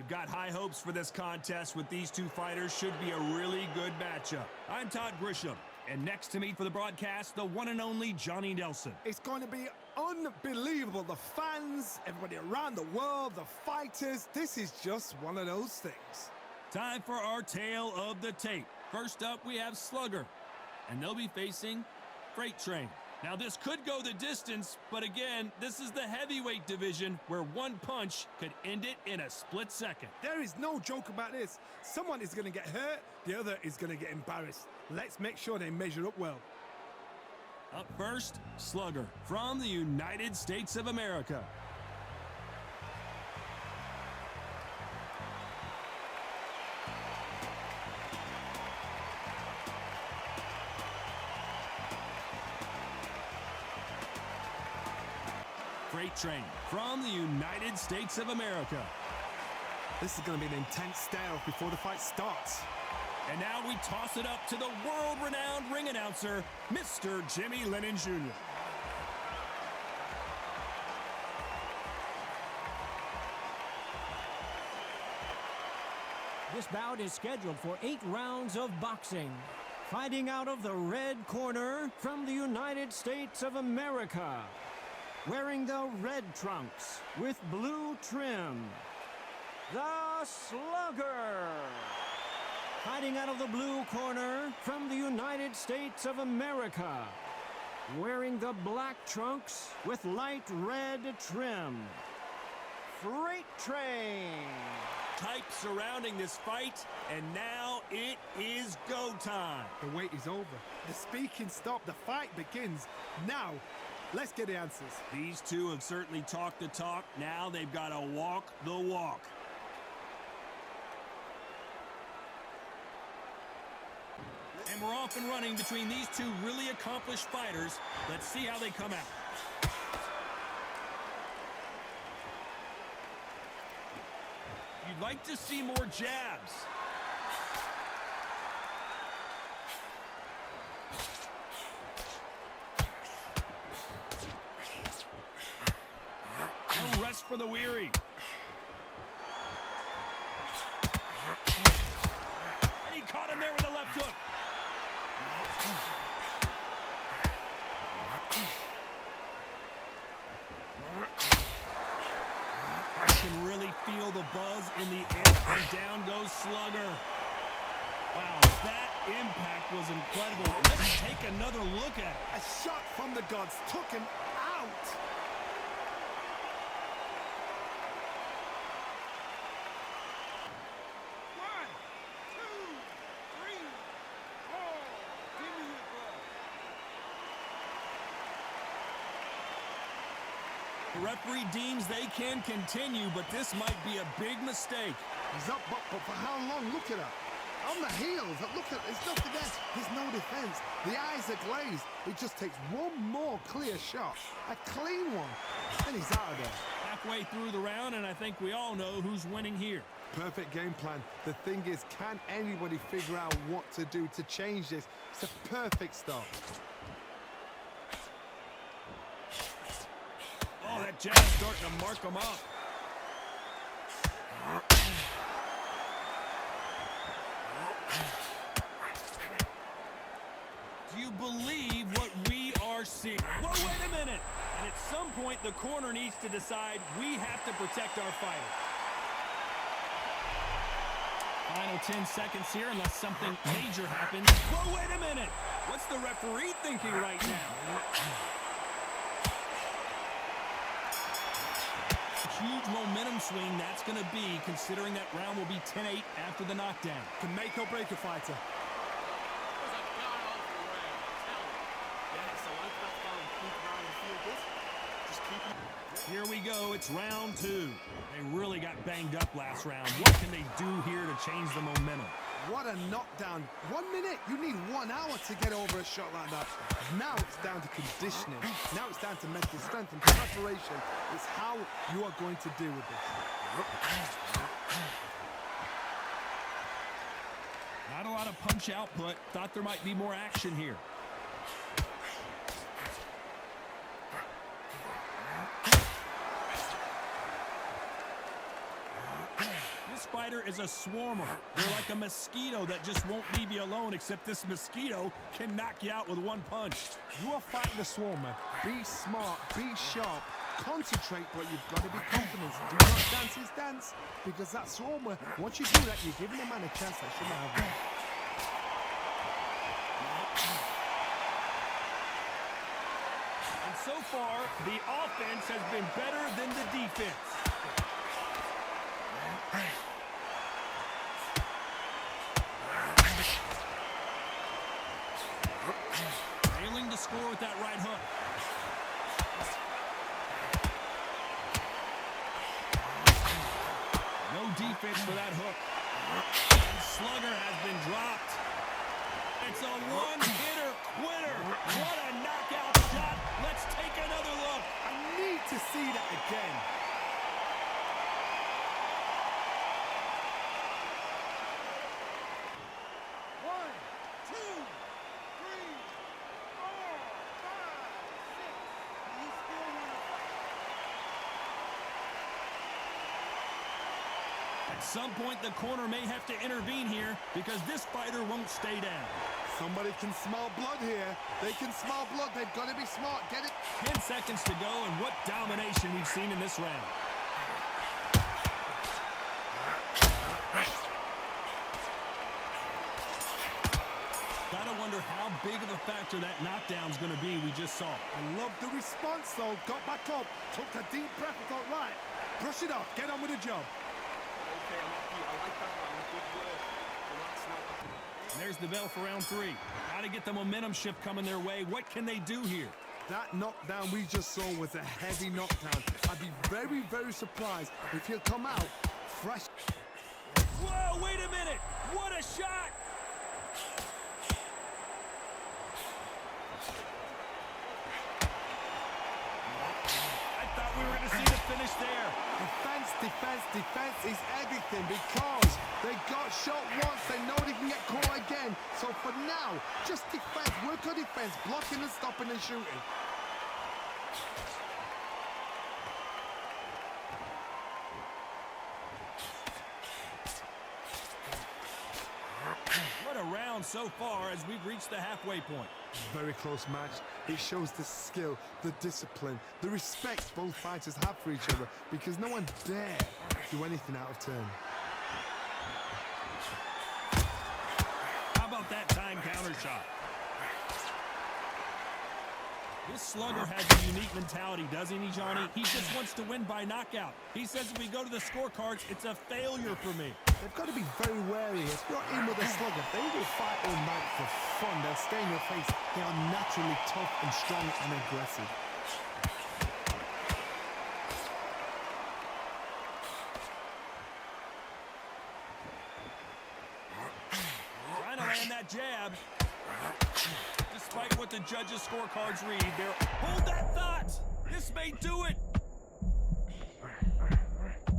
I've got high hopes for this contest with these two fighters. Should be a really good matchup. I'm Todd Grisham, and next to me for the broadcast, the one and only Johnny Nelson. It's going to be unbelievable. The fans, everybody around the world, the fighters. This is just one of those things. Time for our tale of the tape. First up, we have Slugger, and they'll be facing Freight Train. Now, this could go the distance, but again, this is the heavyweight division where one punch could end it in a split second. There is no joke about this. Someone is going to get hurt, the other is going to get embarrassed. Let's make sure they measure up well. Up first, Slugger from the United States of America. Freight Train from the United States of America. This is going to be an intense stare before the fight starts. And now we toss it up to the world-renowned ring announcer, Mr. Jimmy Lennon Jr. This bout is scheduled for 8 rounds of boxing. Fighting out of the red corner from the United States of America. Wearing the red trunks with blue trim, the Slugger. Fighting out of the blue corner from the United States of America. Wearing the black trunks with light red trim, Freight Train. Hype surrounding this fight, and now it is go time. The wait is over. The speaking stopped. The fight begins now. Let's get the answers. These two have certainly talked the talk. Now they've got to walk the walk. And we're off and running between these two really accomplished fighters. Let's see how they come out. You'd like to see more jabs. No rest for the weary. And he caught him there with a left hook. I can really feel the buzz in the air, and down goes Slugger. Wow, that impact was incredible. Let's take another look at it. A shot from the gods took him out. The referee deems they can continue, but this might be a big mistake. He's up, but for how long? Look at her. On the heels. Look at, there's nothing there. There's no defense. The eyes are glazed. It just takes one more clear shot. A clean one. And he's out of there. Halfway through the round, and I think we all know who's winning here. Perfect game plan. The thing is, can anybody figure out what to do to change this? It's a perfect start. Oh, that jab's starting to mark him up. Do you believe what we are seeing? Whoa, wait a minute. And at some point, the corner needs to decide we have to protect our fighter. Final 10 seconds here unless something major happens. Whoa, wait a minute. What's the referee thinking right now? Huge momentum swing that's going to be, considering that round will be 10-8 after the knockdown. Can make or break a fighter. Here we go, it's round 2. They really got banged up last round. What can they do here to change the momentum? What a knockdown. 1 minute, you need 1 hour to get over a shot like that. Now it's down to conditioning. Now it's down to mental strength and preparation. It's how you are going to deal with this. Not a lot of punch output. Thought there might be more action here. This fighter is a swarmer. They're like a mosquito that just won't leave you alone, except this mosquito can knock you out with one punch. You are fighting a swarmer. Be smart, be sharp, concentrate, but you've got to be confident. Do not dance his dance, because that swarmer, once you do that, you're giving the man a chance that shouldn't have one. And so far, the offense has been better than the defense. Failing to score with that right hook. No defense for that hook. And Slugger has been dropped. It's a one-hitter quitter. What a knockout shot. Let's take another look. I need to see that again. One, two, three, four, five, six. You still want to fight? At some point, the corner may have to intervene here because this fighter won't stay down. Somebody can smell blood here. They can smell blood. They've got to be smart. Get it? 10 seconds to go, and what domination we've seen in this round. Gotta wonder how big of a factor that knockdown's gonna be we just saw. I love the response, though. Got back up. Took a deep breath. I thought, right, brush it off. Get on with the job. Okay, I'm happy. I like that, man. Good work. Relax now. And there's the bell for round 3. Gotta get the momentum shift coming their way. What can they do here? That knockdown we just saw was a heavy knockdown. I'd be very, very surprised if he'll come out fresh. Whoa, wait a minute! What a shot! I thought we were going to see the finish there. Defense, defense, defense is everything because they got shot once. They know they can get caught again. So for now, just defense. Work on defense. Blocking and stopping and shooting. What a round so far as we've reached the halfway point. Very close match. It shows the skill, the discipline, the respect both fighters have for each other because no one dare do anything out of turn. How about that time counter shot? This Slugger has a unique mentality, doesn't he, Johnny? He just wants to win by knockout. He says if we go to the scorecards, it's a failure for me. They've got to be very wary. If you're in with a Slugger, they will fight all night for fun. They'll stay in your face. They are naturally tough and strong and aggressive. Trying to land that jab. Despite what the judges' scorecards read, they're... Hold that thought! This may do it!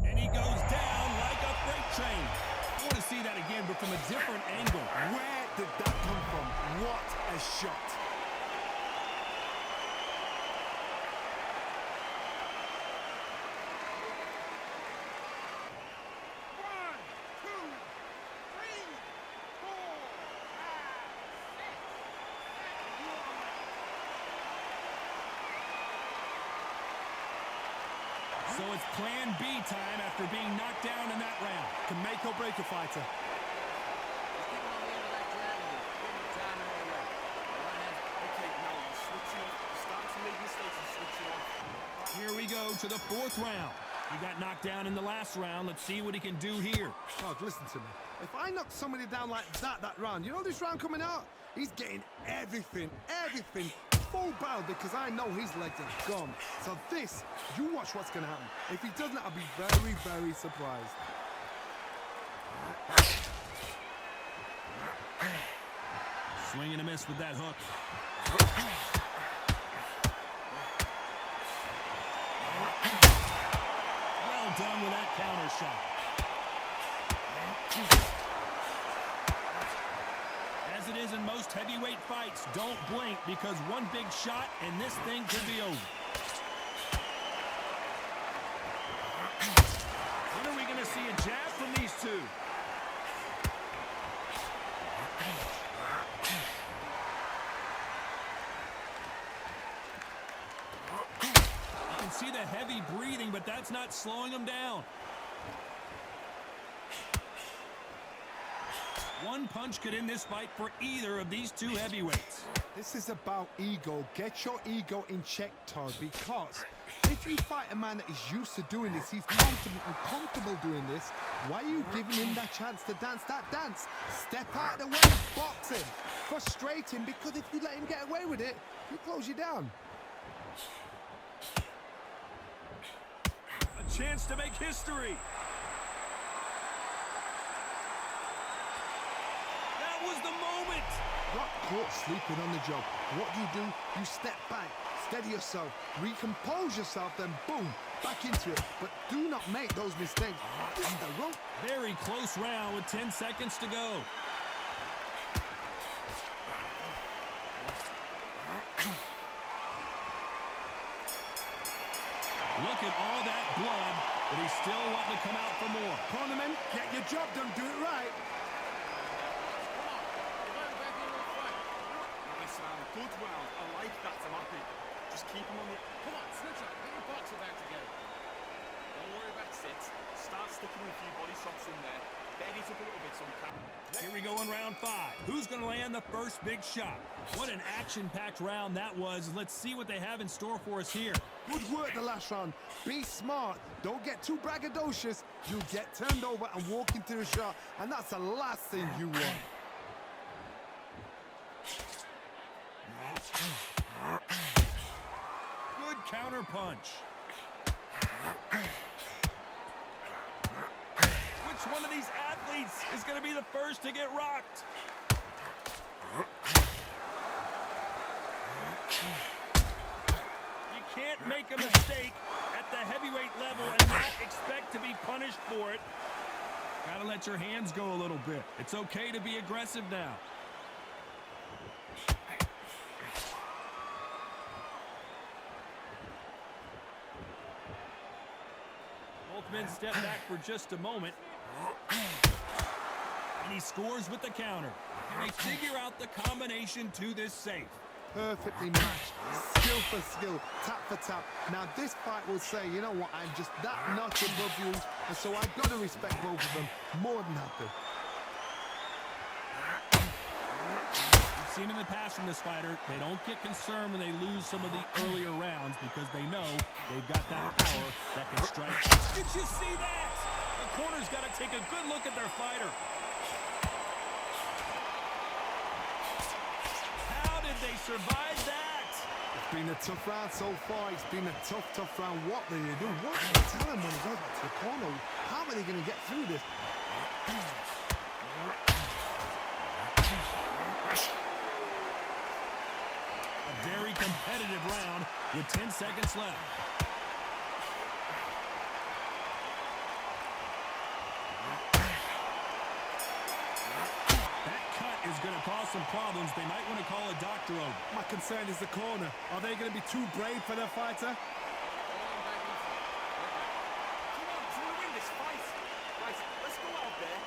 And he goes down like a freight train. I want to see that again, but from a different angle. Where did that come from? What a shot. So it's plan B time after being knocked down in that round. Can make or break a fighter. Here we go to the 4th round. He got knocked down in the last round. Let's see what he can do here. Oh, listen to me. If I knock somebody down like that round, you know this round coming out? He's getting everything, full barrel because I know his legs are gone. So this, you watch what's going to happen. If he doesn't, I'll be very, very surprised. Swing and a miss with that hook. Well done with that counter shot. As it is in most heavyweight fights, don't blink because one big shot and this thing could be over. When are we going to see a jab from these two? It's not slowing him down. One punch could end this fight for either of these two heavyweights. This is about ego. Get your ego in check, Todd, because if you fight a man that is used to doing this, he's confident and comfortable doing this, why are you giving him that chance to dance that dance? Step out of the way, box him, frustrate him, because if you let him get away with it, he'll close you down. A chance to make history. That was the moment. Not caught sleeping on the job. What do? You step back, steady yourself, recompose yourself, then boom, back into it. But do not make those mistakes. This is the rope. Very close round with 10 seconds to go. Look at all that blood, but he's still wanting to come out for more. Cornerman, get your job done, do it right. Nice round, good round. I like that, I'm happy. Just keep him on the... Come on, switch up. Get your boxer back together. Don't worry about sits. Start sticking a few body shots in there. Bend it up a little bit so we can... Here we go in round 5. Who's going to land the first big shot? What an action-packed round that was. Let's see what they have in store for us here. Good work the last round. Be smart. Don't get too braggadocious. You'll get turned over and walk into the shot, and that's the last thing you want. Good counter punch. Which one of these athletes is going to be the first to get rocked? You can't make a mistake at the heavyweight level and not expect to be punished for it. Gotta let your hands go a little bit. It's okay to be aggressive now. Both men step back for just a moment. And he scores with the counter. Can they figure out the combination to this safe? Perfectly matched, skill for skill, tap for tap. Now this fight will say, you know what, I'm just that notch above you, and so I've got to respect both of them more than happy. We've seen in the past from this fighter, they don't get concerned when they lose some of the earlier rounds because they know they've got that power that can strike. Did you see that? The corner's got to take a good look at their fighter. They survived that. It's been a tough round so far. It's been a tough round. What do they do? What do they tell him when he goes back to the corner? How are they going to get through this? A very competitive round with 10 seconds left. Is going to cause some problems. They might want to call a doctor over. My concern is the corner. Are they going to be too brave for their fighter? Come on, to win this fight. Right, let's go out there.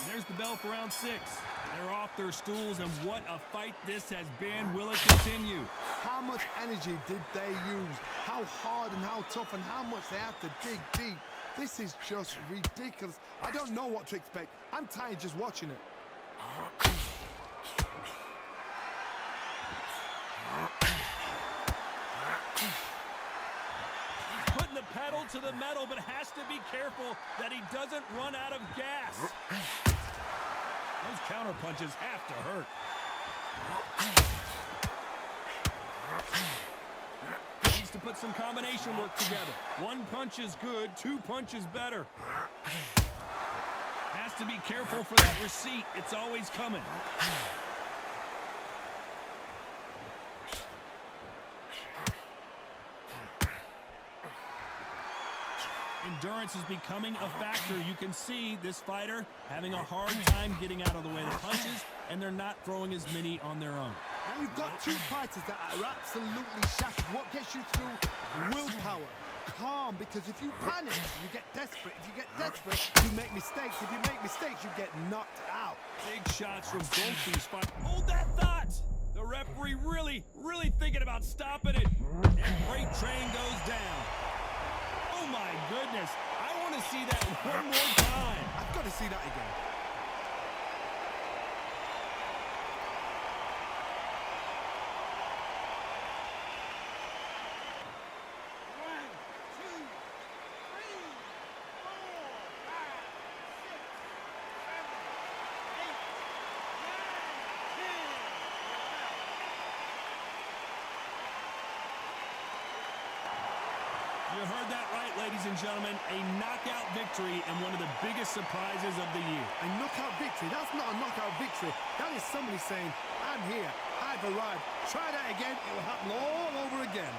There's the bell for round 6. They're off their stools, and what a fight this has been. Will it continue? How much energy did they use? How hard and how tough and how much they have to dig deep. This is just ridiculous. I don't know what to expect. I'm tired just watching it. Putting the pedal to the metal, but has to be careful that he doesn't run out of gas. Those counter punches have to hurt. Needs to put some combination work together. One punch is good, 2 punches better. Has to be careful for that receipt. It's always coming. Endurance is becoming a factor. You can see this fighter having a hard time getting out of the way of the punches, and they're not throwing as many on their own. Now you've got two fighters that are absolutely shattered. What gets you through? Willpower. Calm, because if you panic, you get desperate. If you get desperate, you make mistakes. If you make mistakes, you get knocked out. Big shots from both these fighters. Hold that thought! The referee really thinking about stopping it. And Freight Train goes down. Boom my goodness. I want to see that one more time. I've got to see that again. You heard that right, ladies and gentlemen. A knockout victory and one of the biggest surprises of the year. A knockout victory? That's not a knockout victory. That is somebody saying, I'm here, I've arrived. Try that again, it will happen all over again.